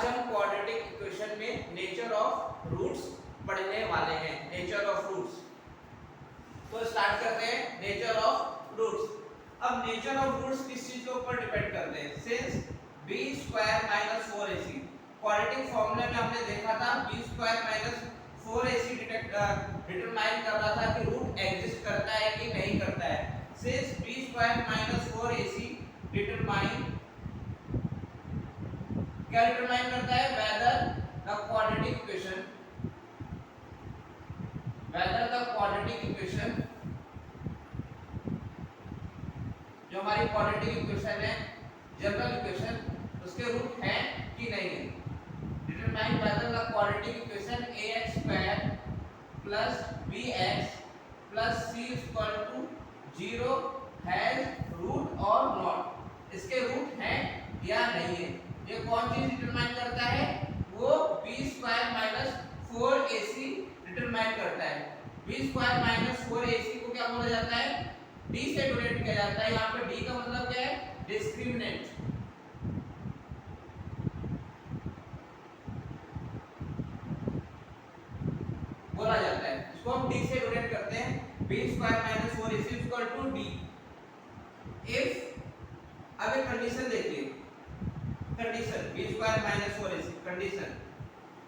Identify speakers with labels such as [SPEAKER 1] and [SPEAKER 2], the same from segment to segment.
[SPEAKER 1] हम quadratic equation में nature of roots पढ़ने वाले हैं। नेचर ऑफ रूट्स, तो स्टार्ट करते हैं नेचर ऑफ रूट्स। अब नेचर ऑफ रूट्स किस चीज के ऊपर डिपेंड करते हैं? सिंस b² - 4ac क्वाड्रेटिक फॉर्मूले में हमने देखा था b² - 4ac डिटरमाइन कर रहा था कि रूट एग्जिस्ट करता है कि नहीं करता है। सिंस b² - 4ac डिटरमाइन क्या डिटरमाइन करता है? whether the quadratic equation जो हमारी क्वाड्रेटिक इक्वेशन है, जनरल इक्वेशन, उसके रूट है कि नहीं है। Determine whether the quadratic equation ax² plus bx plus c = 0 has root or not, इसके रूट हैं या नहीं है। ये कौन चीज डिटरमाइन करता है? वो b² - 4ac डिटरमाइन करता है। b² - 4ac को क्या बोला जाता है? d से डिनोट किया जाता है। यहाँ पे d का मतलब क्या है? डिस्क्रिमिनेंट। बोला जाता है, इसको हम d से डिनोट करते हैं। b² - 4ac = d। इफ, अब एक कंडीशन देखिए, कंडीशन b² - 4ac कंडीशन,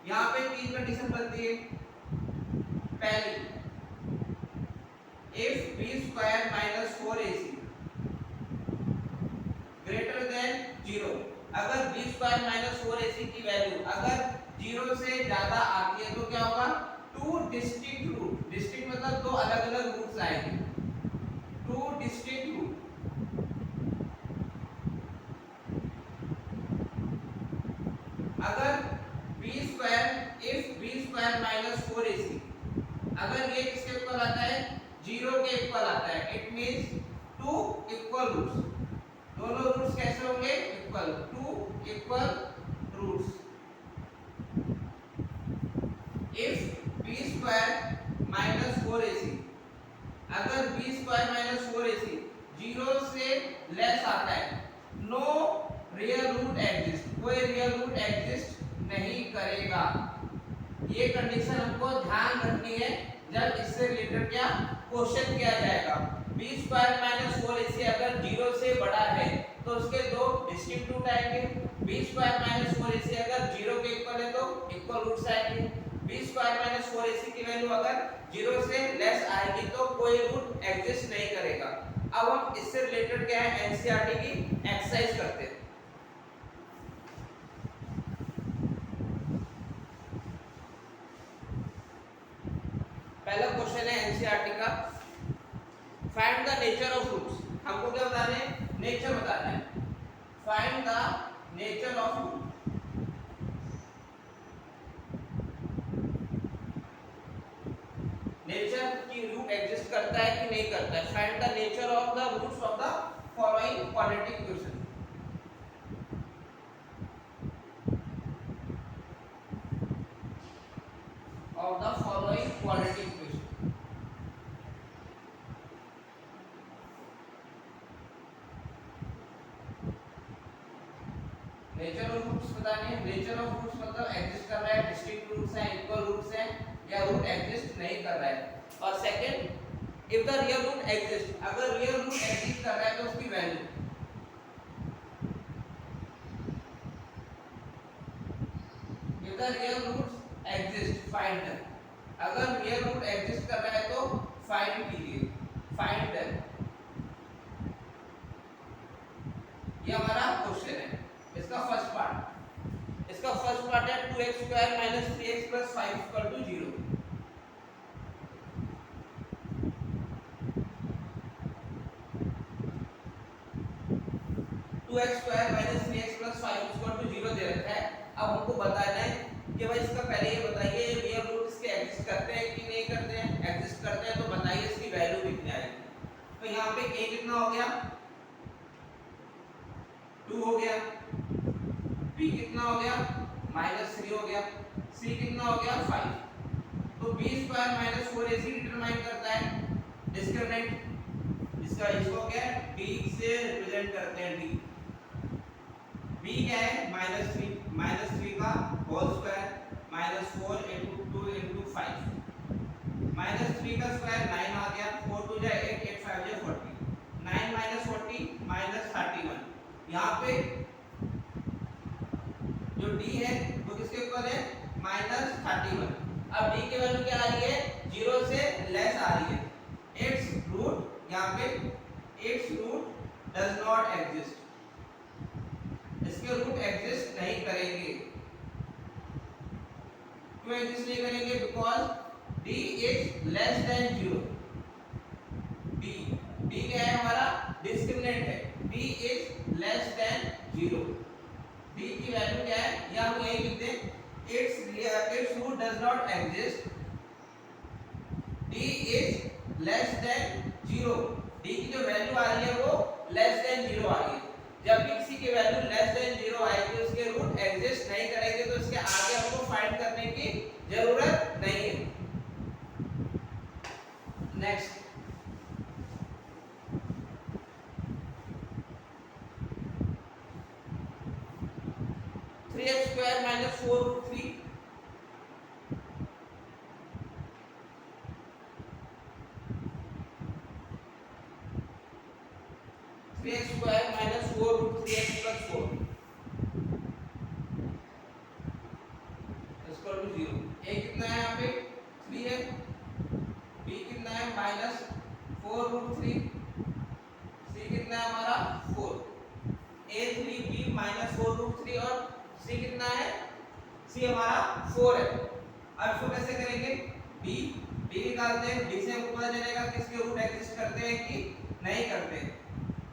[SPEAKER 1] यहाँ पे तीन कंडीशन बनती है। पहली, if b² - 4ac greater than 0, अगर b² - 4ac की वैल्यू अगर 0 से ज्यादा आती है तो क्या होगा? टू डिस्टिंक्ट रूट, डिस्टिंक्ट मतलब दो अलग अलग रूट्स आएंगे, टू डिस्टिंक्ट रूट। अगर if b² - 4ac अगर ये किसके इक्वल आता है? 0 के इक्वल आता है, it means two equal roots. दोनों रूट्स कैसे होंगे? Equal, two equal roots. If b² - 4ac अगर b² - 4ac 0 से लेस आता है, नो रियल रूट एग्जिस्ट, कोई रियल रूट एग्जिस्ट नहीं करेगा। ये कंडीशन हमको ध्यान रखनी है जब इससे रिलेटेड क्या क्वेश्चन किया जाएगा। b² - 4ac अगर 0 से बड़ा है तो उसके दो डिस्टिंक्ट रूट आएंगे। b² - 4ac अगर 0 के इक्वल है तो इक्वल रूट्स आएंगे। b² - 4ac की वैल्यू अगर 0 से लेस आएगी तो कोई रूट एग्जिस्ट नहीं करेगा। अब हम इससे रिलेटेड क्या है एनसीईआरटी की एक्सरसाइज करते हैं। पहला क्वेश्चन है एनसीईआरटी का, find the nature of roots. हमको क्या बताना है? नेचर बताना है। Find the nature of root. Nature की रूट एग्जिस्ट करता है कि नहीं करता है। Find the nature of the roots of the following quadratic equation. Of the following quadratic equation. Nature of roots बताने हैं। नेचर ऑफ रूट्स मतलब एग्जिस्ट कर रहा है, डिस्टिंक्ट रूट्स हैं, इक्वल रूट्स हैं, या रूट एग्जिस्ट नहीं कर रहा है। और second, if the real root exist, अगर रियल रूट एग्जिस्ट कर रहा है तो उसकी value. If the real roots exist find them, अगर रियल रूट एग्जिस्ट कर रहा है तो फाइंड कीजिए, फाइंड देम। ये हमारा क्वेश्चन है। इसका फर्स्ट पार्ट, इसका फर्स्ट पार्ट है 2x² - 3x + 5 = 0। दे रखा है। अब हमको बताना है कि भाई इसका पहले ये बताइए रियल रूट इसके एग्जिस्ट करते हैं कि नहीं करते हैं। एग्जिस्ट करते हैं तो बताइए इसकी वैल्यू कितनी आएगी। तो यहाँ पे a कितना हो गया? 2 हो गया। b कितना हो गया? -3 हो गया। c कितना हो गया? 5। तो b² - 4ac डिटरमाइन करता है डिस्क्रिमिनेंट। इसको क्या है? d से रिप्रेजेंट करते हैं d। b क्या है? -3 का का whole square minus 4 into 2 into 5 minus 3 का स्क्वायर 9 आ गया, 4 2 जा 8 8 5 जा 40, 9 माइनस 40 माइनस 31। यहाँ पे जो d है वो किसके इक्वल है माइनस 31। अब d की वैल्यू क्या आ रही है 0 से लेस आ रही है। its रूट यहाँ पे its root does not exist, इसके रूट एग्जिस्ट नहीं करेंगे। क्यों एग्जिस्ट नहीं करेंगे? Because d is less than 0। d क्या है हमारा डिस्क्रिमिनेंट है, d is less than 0। d की वैल्यू क्या है या हम यही लिख दें its root does not exist, d is less than 0। d की जो वैल्यू आ रही है वो लेस देन 0 आ रही है। जब भी किसी की वैल्यू लेस देन 0 आएगी उसके रूट एग्जिस्ट नहीं करेंगे, तो इसके आगे हमको फाइंड करने की जरूरत नहीं है। Next 3x square minus 4 root 3 3x square minus 4 root 3x plus 4 is equal to 0। a कितना है यहाँ पे 3 है, b कितना है माइनस 4 root 3, c कितना है हमारा 4, a 3b माइनस 4 root 3 और c कितना है c हमारा 4 है। अब इसको कैसे करेंगे d निकालते हैं, d से हमको पता चलेगा कि इसके रूट एग्जिस्ट करते हैं कि नहीं करते।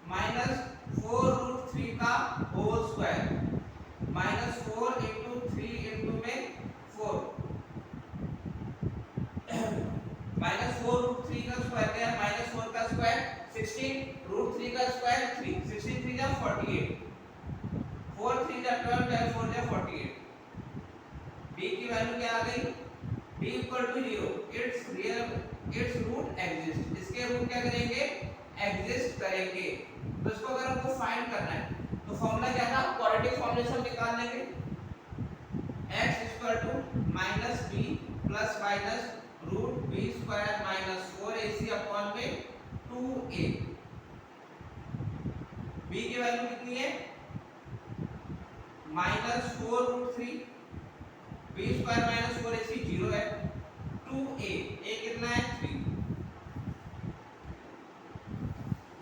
[SPEAKER 1] माइनस 4 रूट 3 का whole square minus 4 into 3 into में 4 माइनस 4 रूट 3 का स्क्वायर क्या है माइनस 4 का स्क्वायर 16 रूट 3 का स्क्वायर 3 16 3 जा 48 4 3 जा 12 4 जा 48। b की वैल्यू क्या आ गई b equal to 0। It's root exist, इसके रूट क्या करेंगे एग्जिस्ट करेंगे। तो इसको अगर हमको फाइंड करना है तो फॉर्मूला क्या था क्वाड्रेटिक फॉर्मूला से हम निकाल लेंगे x equal to minus b plus minus root b square minus 4ac upon में 2a। b की वैल्यू कितनी है minus 4 root 3, b square minus 4ac 0 है, 2a a कितना है 3।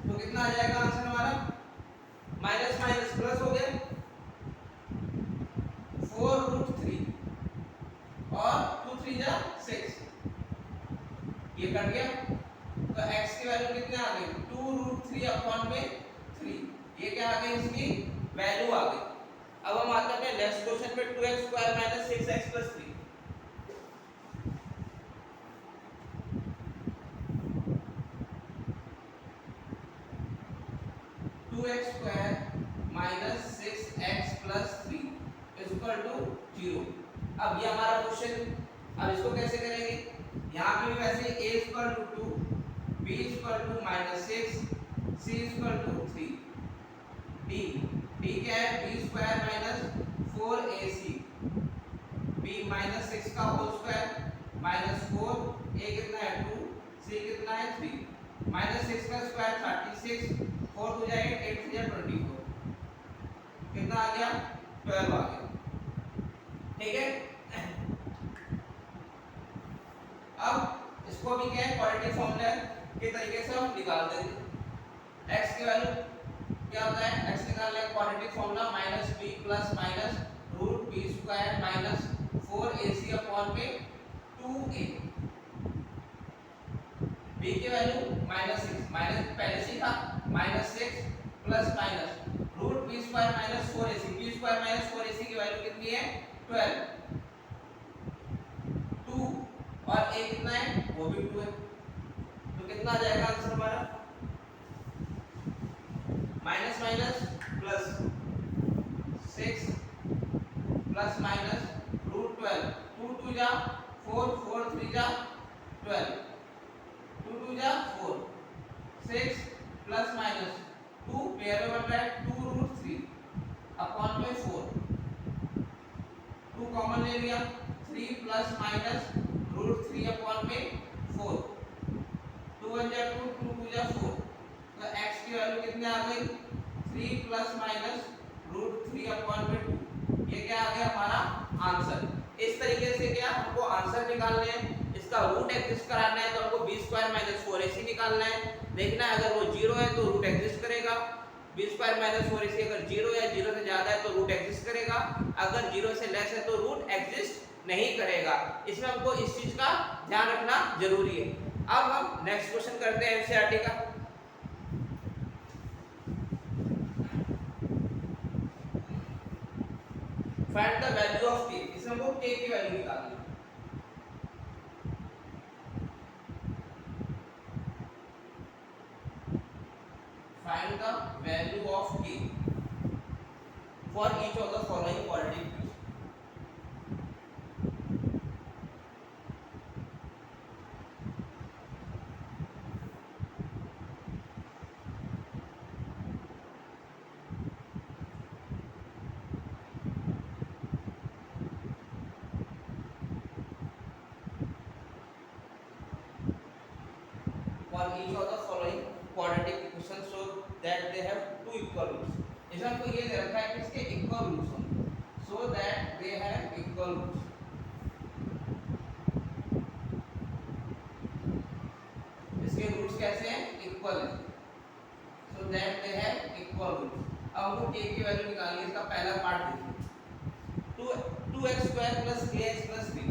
[SPEAKER 1] तो कितना आ जाएगा आंसर हमारा माइनस माइनस प्लस हो गया 4 रूट 3 और 2 3 जा 6, ये कट गया। तो x की वैल्यू कितने आ गई 2 रूट 3 अपॉन में 3, ये क्या आ गई इसकी वैल्यू आ गई। अब हम आते हैं नेक्स्ट क्वेश्चन पे 2x square minus 6x plus 3। 2x square minus 6x plus 3 is equal to 0। अब ये हमारा क्वेश्चन, अब इसको कैसे करेंगे यहाँ पे भी वैसे a equal to 2, b equal to minus 6, c equal to 3, d क्या है b square minus 4ac, b minus 6 का होल स्क्वायर माइनस 4, a कितना है 2, c कितना है 3, माइनस 6 का स्क्वायर 36, 4 हो जाएगा 8 से 24, कितना आ गया 12 आ गया। ठीक है, अब इसको भी क्या है क्वाड्रेटिक फॉर्मूला के तरीके से हम निकाल देंगे। x की वैल्यू क्या होता है x निकालने का quadratic formula minus b plus minus root b square minus 4ac upon में 2a। b की वैल्यू माइनस 6 माइनस पहले से था minus 6 plus minus root b square minus 4ac, b square minus 4ac की वैल्यू कितनी है 12, 2 और a कितना है वो भी 2 है। तो कितना आ जाएगा आंसर हमारा minus minus plus 6 plus minus root 12, 2 2 जा 4, 4 3 जा 12, 2 2 जा 4, 6 प्लस माइनस 2 पेयर में बन रहा है 2 रूट 3 अपॉन में 4। रूट कॉमन ले लिया, 3 प्लस माइनस रूट 3 अपॉन में 4, 2 1 जा 2, 2 2 जा 4, तो x की वैल्यू कितने आ गई 3 प्लस माइनस रूट 3 अपॉन में 2, ये क्या आ गया हमारा आंसर। इस तरीके से क्या हमको आंसर निकालने हैं, इसका रूट एग्जिस्ट कराना है तो हमको b स्क्वायर माइनस 4ac निकालना है, देखना है अगर वो 0 है तो रूट एग्जिस्ट करेगा, b स्क्वायर माइनस 4ac अगर 0 या 0 से ज्यादा है तो रूट एग्जिस्ट करेगा, अगर 0 से लेस है तो रूट एग्जिस्ट नहीं करेगा। इसमें हमको इस चीज का ध्यान रखना जरूरी है। अब हम नेक्स्ट क्वेश्चन करते हैं एनसीईआरटी का। Find the value of k, इसमें हमको k की वैल्यू निकालनी है। Find the value of k for each of the following quadratic equation. For each of the following quadratic equations so that they have two equal roots, इसमें हमको ये दे रखा है कि इसके इक्वल रूट्स हों, so that they have equal roots, इसके roots कैसे हैं इक्वल है, so that they have equal roots। अब हमको k की वैल्यू निकालनी है। इसका पहला पार्ट देखिए 2x square plus kx plus 3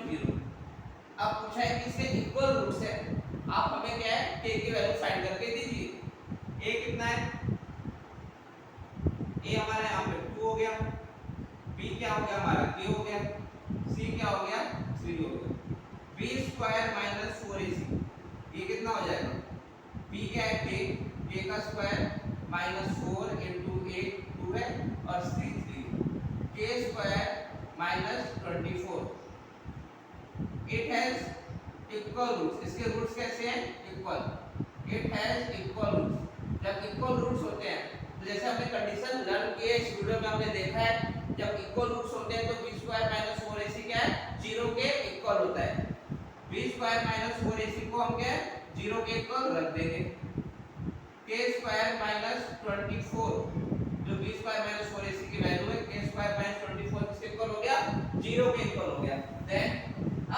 [SPEAKER 1] 0। अब पूछा है कि इसके इक्वल रूट्स है, आप हमें क्या है k की वैल्यू फाइंड करके दीजिए। a कितना है, a हमारा यहाँ पे 2 हो गया, b क्या हो गया हमारा k हो गया, c क्या हो गया 3 हो गया, b स्क्वायर माइनस 4ac ये कितना हो जाएगा, b क्या है k का स्क्वायर माइनस 4 इंटू 8 2 है और c 3, k square minus 24, it has equal roots, इसके रूट्स कैसे हैं equal, it has equal roots। जब इक्वल रूट्स होते हैं तो जैसे हमने कंडीशन लर्न किए इस वीडियो में हमने देखा है, जब इक्वल रूट्स होते हैं तो b स्क्वायर माइनस 4ac क्या है 0 के इक्वल होता है, b स्क्वायर माइनस 4ac को हम क्या है 0 के इक्वल रख देंगे, k स्क्वायर माइनस 24 जो b स्क्वायर माइनस 4ac की वैल्यू है k स्क्वायर माइनस 24 किसके इक्वल हो गया 0 के इक्वल हो गया। देन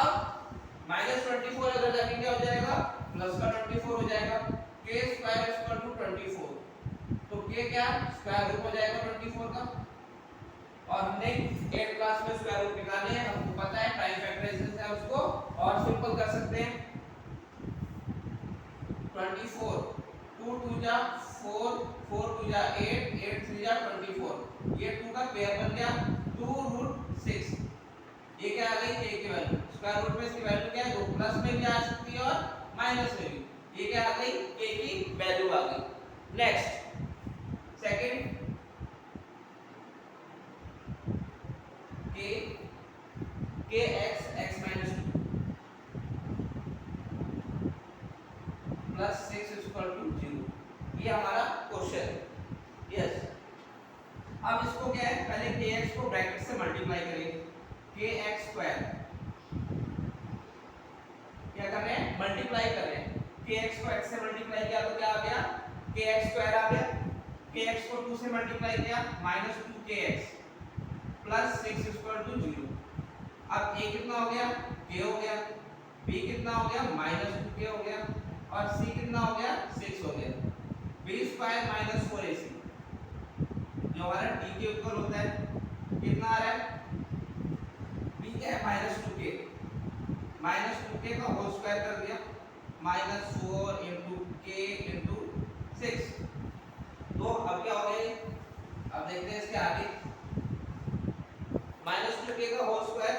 [SPEAKER 1] अब माइनस 24 अगर जाके क्या हो जाएगा प्लस का 24 हो जाएगा, k स्क्वायर इक्वल टू 24 तो k क्या स्क्वायर रूट हो जाएगा 24 का, और हमने 8 क्लास में स्क्वायर रूट निकाले हैं, हमको पता है प्राइम फैक्टराइजेशन से उसको और सिंपल कर सकते हैं। 24 2 2 जा 4 4 2 जा 8 8 3 जा 24, ये 2 का पेयर बन गया 2 रूट 6, ये क्या आ गई k की वैल्यू, स्क्वायर रूट में इसकी वैल्यू क्या है 2 प्लस में भी आ सकती है और माइनस में भी, ये क्या आ गई k की वैल्यू आ गई। Next second k x x minus 2 plus 6 equal to 0, ये हमारा क्वेश्चन है। यस अब इसको क्या है पहले kx को ब्रैकेट से मल्टीप्लाई करेंगे, kx स्क्वायर क्या कर रहे हैं मल्टीप्लाई कर रहे हैं, kx को x से मल्टीप्लाई किया तो क्या आ गया kx स्क्वायर आ गया, kx को 2 से मल्टीप्लाई किया minus 2kx plus 6 equal to 0। अब a कितना हो गया k हो गया, b कितना हो गया माइनस 2k हो गया और c कितना हो गया 6 हो गया, b स्क्वायर माइनस 4ac जो हमारा d के इक्वल होता है कितना आ रहा है, b क्या है माइनस 2k का होल स्क्वायर कर दिया माइनस 4 इंटू k इंटू 6, तो अब क्या हो गया, अब देखते हैं इसके आगे माइनस 2k का होल स्क्वायर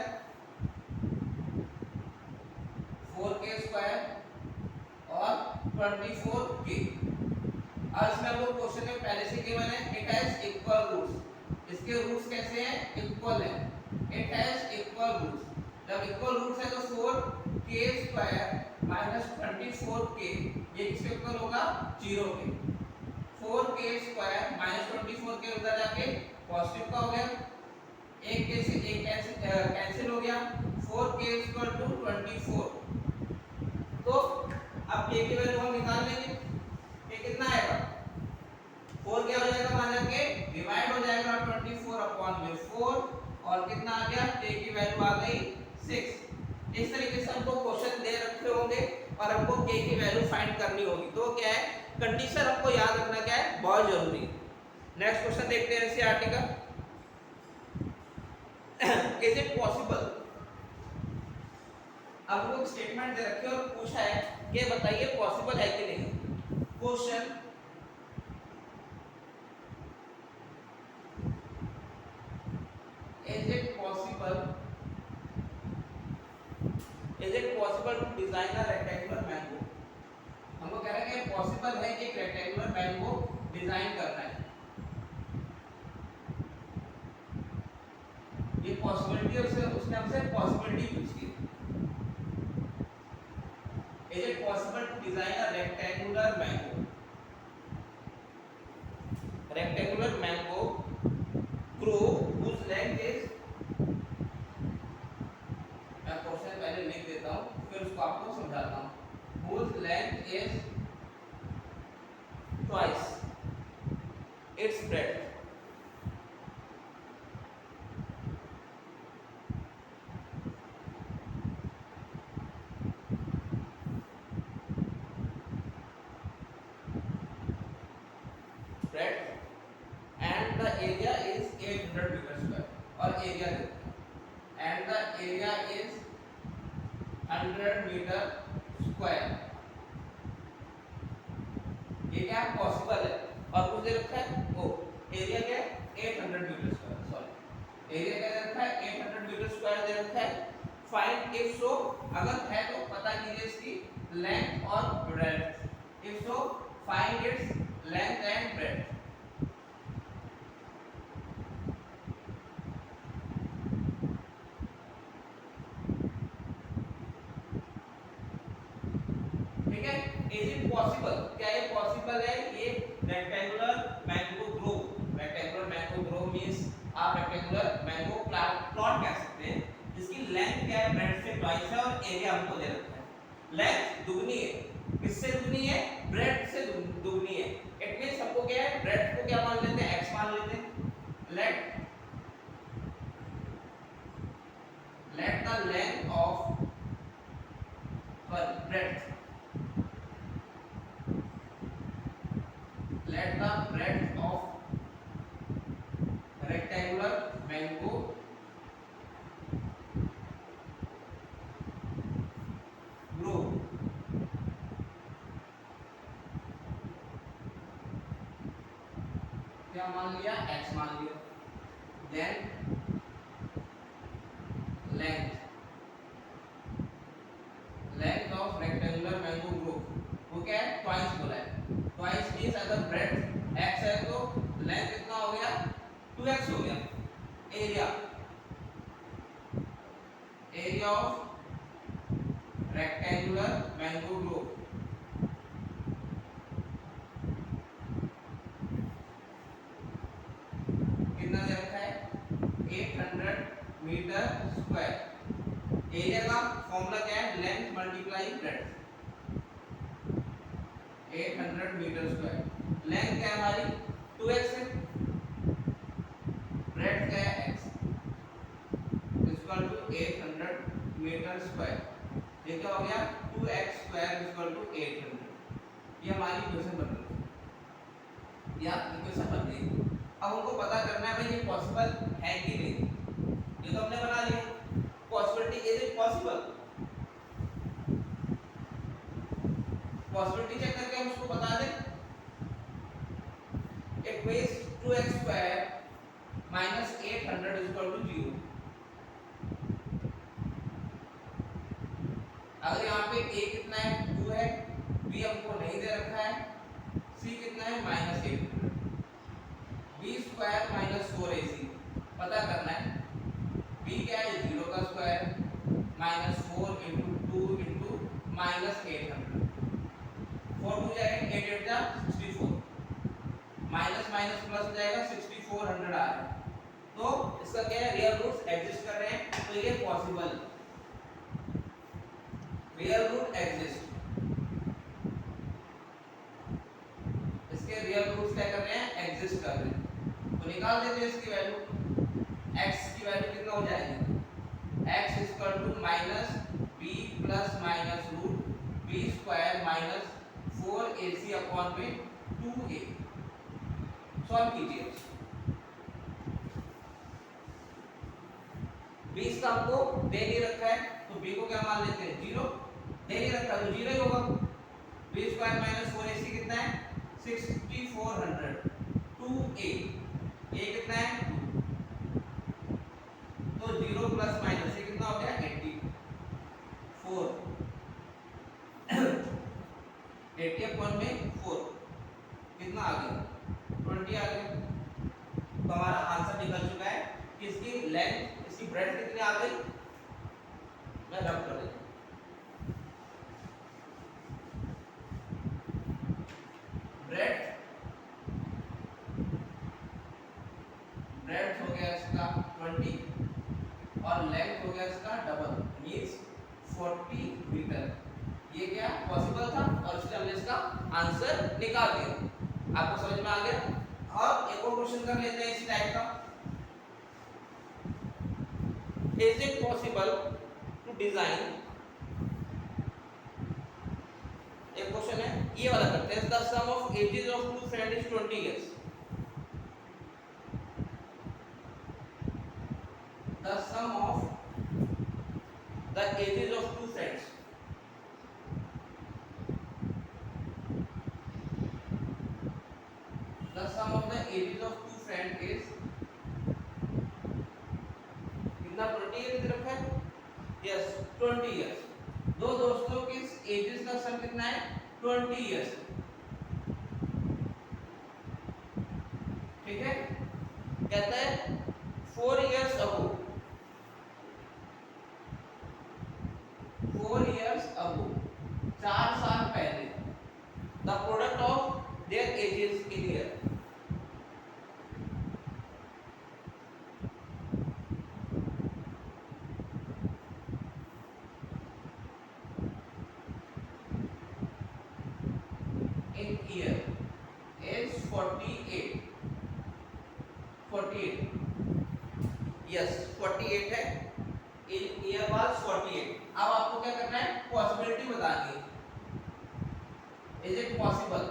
[SPEAKER 1] 4k स्क्वायर और 24k। अब इसमें हम लोग क्वेश्चन में पहले से गिवन है इट हैज इक्वल रूट्स, इसके रूट्स कैसे हैं इक्वल है, इट हैज इक्वल रूट्स, जब इक्वल रूट्स है तो 4k स्क्वायर माइनस 24k ये किसके इक्वल होगा 0 के, 4k स्क्वायर माइनस 24 के अंदर जाके पॉजिटिव का हो गया, एक के से एक कैंसिल हो गया, 4k इक्वल टू 24। तो अब k की वैल्यू हम निकाल लेंगे, k कितना आएगा, 4 क्या हो जाएगा, मान के डिवाइड हो जाएगा 24 अपॉन में 4 और कितना आ गया, k की वैल्यू आ गई 6। इस तरीके से हमको क्वेश्चन दे रखे होंगे और हमको k की वैल्यू फाइंड करनी होगी। तो क्या है, कंडीशन हमको याद रखना क्या है, बहुत जरूरी है। नेक्स्ट क्वेश्चन देखते हैं एनसीईआरटी का। इज इट पॉसिबल, अब हमको स्टेटमेंट दे रखे और पूछा है कि बताइए पॉसिबल है कि नहीं। Question, is it possible to design a rectangular mango। हमको कह रहा है कि पॉसिबल है कि एक रेक्टेंगुलर मैंगो डिजाइन करना है। ये पॉसिबिलिटी उसने हमसे पॉसिबिलिटी पूछी है। Is it possible to design a rectangular mango grow whose length is, मैं क्वेश्चन पहले लिख देता हूँ फिर उसको आपको समझाता हूँ। whose length is twice its breadth। and the area is 800 meter square और area and the area is 100 meter square। ये क्या पॉसिबल है और कुछ दे रखा है, ओ एरिया क्या है 800 मीटर स्क्वायर, सॉरी एरिया क्या दे रखा है 800 मीटर स्क्वायर दे रखा है। फाइंड इफ सो, अगर है तो पता कीजिए इसकी लेंथ और breadth. If so find its length and breadth. ठीक है, इज इट पॉसिबल, क्या ये पॉसिबल है, ये rectangular mango grow, rectangular mango grow means आप रेक्टेंगुलर मैंगो प्लॉट कह सकते हैं, जिसकी लेंथ क्या है ब्रेड्थ से ट्वाइस है और एरिया हमको दे रखा है। लेंथ दुगनी है, किससे दुगनी है, ब्रेड्थ से दुगनी है। इट मींस हमको क्या है, ब्रेड्थ को क्या मान लेते हैं, x मान लेते हैं। Let the length of breadth, let the breadth of rectangular mango grow क्या मान लिया, x मान लिया। then length of rectangular mango grow वो क्या है, ट्वाइस बोला है। ट्वाइस मींस अगर ब्रेड्थ x है तो लेंथ कितना हो गया, 2x हो गया। Area of rectangular mango grove कितना दे रखा है, 800 मीटर स्क्वायर। एरिया का फॉर्मूला क्या है, length multiply breadth, 800 metre square. Length क्या है हमारी 2x है, ब्रेड्थ क्या है x, equal to 800 metre square. ये क्या हो गया, 2x स्क्वायर इक्वल टू 800। ये हमारी इक्वेशन बन गई, या इक्वेशन बन गई। अब हमको पता करना है भाई ये पॉसिबल है कि नहीं। ये तो हमने बना लिया, possibility, is it possible, possibility check करके हम उसको बता दें। It means 2x square minus 800 equal to 0। अगर यहाँ पे a कितना है, 2 है, b हमको नहीं दे रखा है, c कितना है minus 800, b square minus 4ac पता करना है। b क्या है, 0 का square minus 4 into 2 into minus 800, 4 2 जाएगा 8 8 जा 64, माइनस माइनस प्लस हो जाएगा 6400 आ रहा है। तो इसका क्या है, रियल रूट्स एग्जिस्ट कर रहे हैं, तो ये पॉसिबल, रियल रूट एग्जिस्ट, इसके रियल रूट्स क्या कर रहे हैं, एग्जिस्ट कर रहे हैं। तो निकाल देते हैं इसकी वैल्यू, x की वैल्यू कितना हो जाएगी, x equal to minus b plus minus root b square minus 4ac upon में 2a। सॉल्व कीजिए। b इसका हमको दे नहीं रखा है, तो b को क्या मान लेते हैं, 0, दे नहीं रखा तो 0 ही होगा। b स्क्वायर माइनस 4ac कितना है, 6400, 2a, a कितना है 2, तो 0 प्लस माइनस ये कितना हो गया 84, 80 अपॉन में 4 कितना आ गया 20 आ गया। तो हमारा आंसर निकल चुका है कि इसकी लेंथ, इसकी ब्रेड्थ कितनी आ गई, मैं रब कर देता हूं। ब्रेड्थ हो गया इसका 20 और लेंथ हो गया इसका डबल, मींस 40 मीटर। ये क्या पॉसिबल था और इसलिए हमने इसका आंसर निकाल दिया। आपको समझ में आ गया। अब एक और क्वेश्चन कर लेते हैं इस टाइप का, is it possible to design, एक क्वेश्चन है ये वाला करते हैं, the sum of ages of two friend is 20 years, the sum of the ages of two friends, the sum of the ages of two friends is कितना 20 year की तरफ है, यस 20 इयर्स। दो दोस्तों की एजेस का सम कितना है 20 इयर्स, ठीक है। कहता है 4 इयर्स अगो, 4 years ago, 4 साल पहले, the product of their ages in year, in year is 48, 48, yes 48 है, in year was 48। अब आपको क्या करना है, पॉसिबिलिटी बतानी है, इज इट पॉसिबल,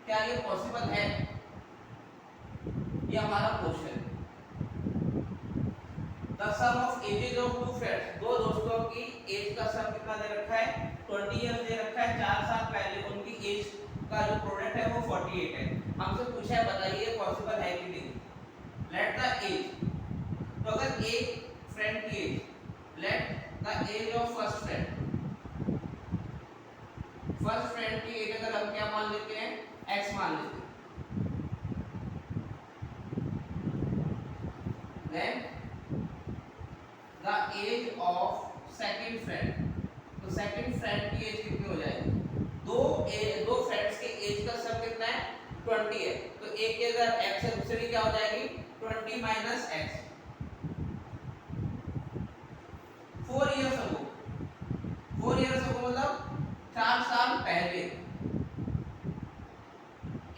[SPEAKER 1] क्या ये पॉसिबल है, ये हमारा question. The sum of ages of two friends, दो दोस्तों की एज का सम कितना दे रखा है 20 इयर्स दे रखा है, 4 साल पहले उनकी एज का जो प्रोडक्ट है वो 48 है। हमसे पूछा है बताइए पॉसिबल है कि नहीं। लेट द एज, तो अगर एक फ्रेंड की age, let the age of first friend, first friend की एज अगर हम क्या मान लेते हैं, x मान लेते हैं, then the age of second friend, तो सेकंड फ्रेंड की एज कितनी हो जाएगी, दो फ्रेंड्स के एज का सम कितना है 20 है, तो एक की अगर x है दूसरे की क्या हो जाएगी 20 minus x। 4 years ago, 4 years ago मतलब 4 साल पहले,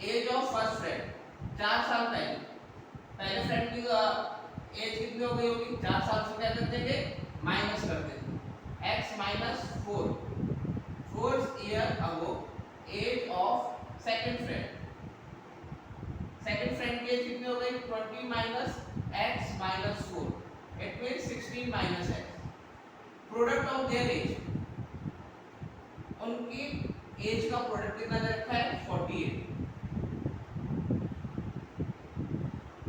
[SPEAKER 1] एज ऑफ फर्स्ट फ्रेंड 4 साल पहले, पहले फ्रेंड की एज कितनी हो गई होगी, 4 साल से क्या करते थे माइनस करते थे, x minus 4, 4 year ago age of second friend, second friend की एज कितनी हो गई 20 minus x minus 4, it means 16 minus x। Product of their age, उनकी एज का प्रोडक्ट कितना दे रखा है 48,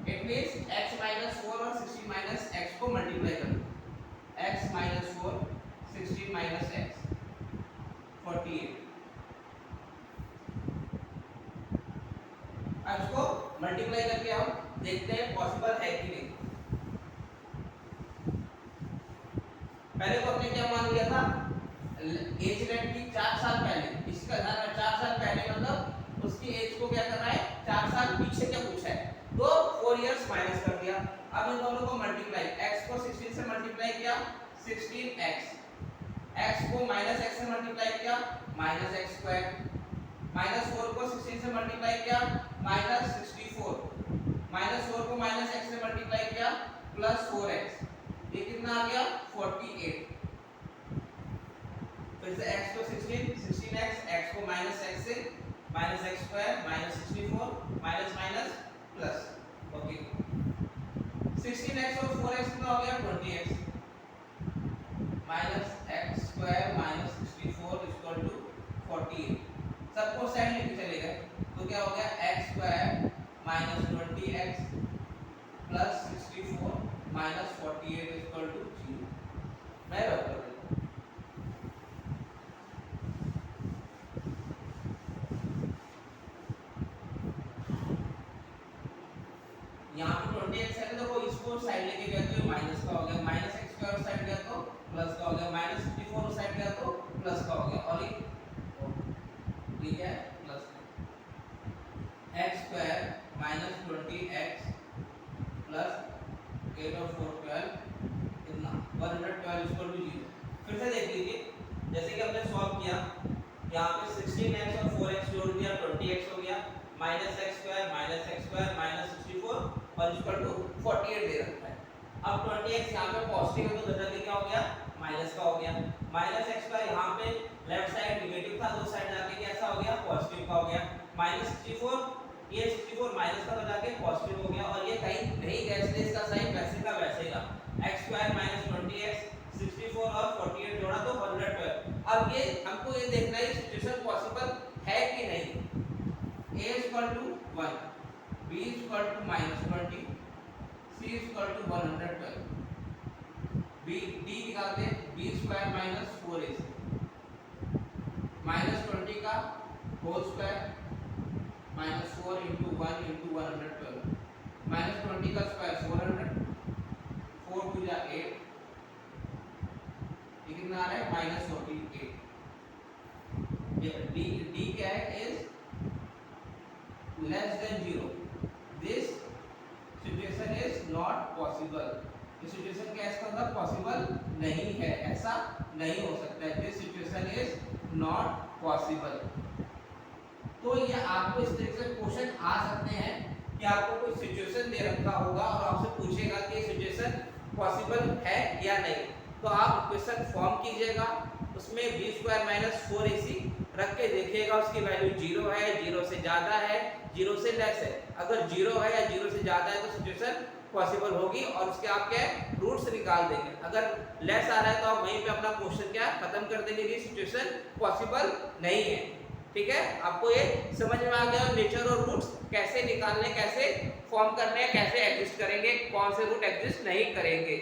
[SPEAKER 1] इट मींस x माइनस 4 और 16 माइनस x को मल्टीप्लाई कर दो, x माइनस 4 16 माइनस x 48। अब इसको मल्टीप्लाई करके हम देखते हैं पॉसिबल है कि नहीं। पहले को हमने क्या मान लिया था, एज लेट की 4 साल पहले, इसका 4 साल पहले मतलब उसकी एज को क्या करना है 4 साल पीछे क्या पूछा है, अब इन दोनों को मल्टीप्लाई, x को 16 से मल्टीप्लाई किया 16x, x को माइनस x से मल्टीप्लाई किया माइनस एक्स स्क्वायर, माइनस 4 को 16 से मल्टीप्लाई किया माइनस 64, माइनस 4 को माइनस x से मल्टीप्लाई किया प्लस 4x, ये कितना आ गया 48। फिर से x को 16x, x को माइनस x से minus x square minus 64 minus minus plus, okay 16x और 4x कितना हो गया 20x, minus x square minus 64 equal to 48, सबको साइड लेके चले गए तो क्या हो गया x square minus 20x plus 64 minus 48 equal to 0। मैं रख देता हूं, यहाँ पे 20x है तो देखो इसको साइड लेके गया तो माइनस का हो गया, माइनस एक्स स्क्वायर साइड गया तो प्लस का हो गया, माइनस 64 साइड गया तो प्लस का हो गया, और ये है plus x square minus 20x plus 8 और 4 12 कितना 112 इक्वल टू 0। फिर से देख लीजिए, जैसे कि हमने सॉल्व किया, यहाँ पे 16x और 4x जोड़ दिया 20x हो गया, माइनस एक्स स्क्वायर माइनस 64 और इक्वल टू 48 दे रखा है। अब 20x यहाँ पे पॉजिटिव है तो बदल के क्या हो गया माइनस का हो गया, माइनस एक्स स्क्वायर यहाँ पे लेफ्ट साइड नेगेटिव था, दो साइड जाके कैसा हो गया पॉजिटिव का हो गया, माइनस 64 ये 64 माइनस का बजा के पॉजिटिव हो गया, और ये कहीं नहीं गया इसलिए इसका साइन वैसे का वैसे ही रहा, x स्क्वायर माइनस 20x 64 और 48 जोड़ा तो 112। अब ये हमको ये देखना है सिचुएशन पॉसिबल है कि नहीं, a equal to 1, b equal to minus 20, c equal to 112, b d निकालते हैं, b square minus 4ac minus 20 का whole square minus 4 into 1 into 112, minus 20 का स्क्वायर 400, 4 टू जा 8, ये कितना आ रहा है माइनस 48। ये d क्या है is less than 0, this situation is not possible, ये सिचुएशन क्या इसका मतलब पॉसिबल नहीं है, ऐसा नहीं हो सकता है, this situation is not possible। तो ये आपको इस तरीके से क्वेश्चन आ सकते हैं कि आपको कोई सिचुएशन दे रखा होगा और आपसे पूछेगा कि सिचुएशन पॉसिबल है या नहीं, तो आप क्वेश्चन फॉर्म कीजिएगा, उसमें b स्क्वायर माइनस 4ac रख के देखिएगा उसकी वैल्यू 0 है, 0 से ज़्यादा है, 0 से लेस है, अगर 0 है या 0 से ज़्यादा है तो सिचुएशन पॉसिबल होगी और उसके आप क्या रूट्स निकाल देंगे, अगर लेस आ रहा है तो आप वहीं पे अपना क्वेश्चन क्या खत्म कर देंगे, ये सिचुएशन पॉसिबल नहीं है। ठीक है, आपको ये समझ में आ गया नेचर और रूट्स कैसे निकालने, कैसे फॉर्म करने, कैसे एग्जिस्ट करेंगे, कौन से रूट एग्जिस्ट नहीं करेंगे।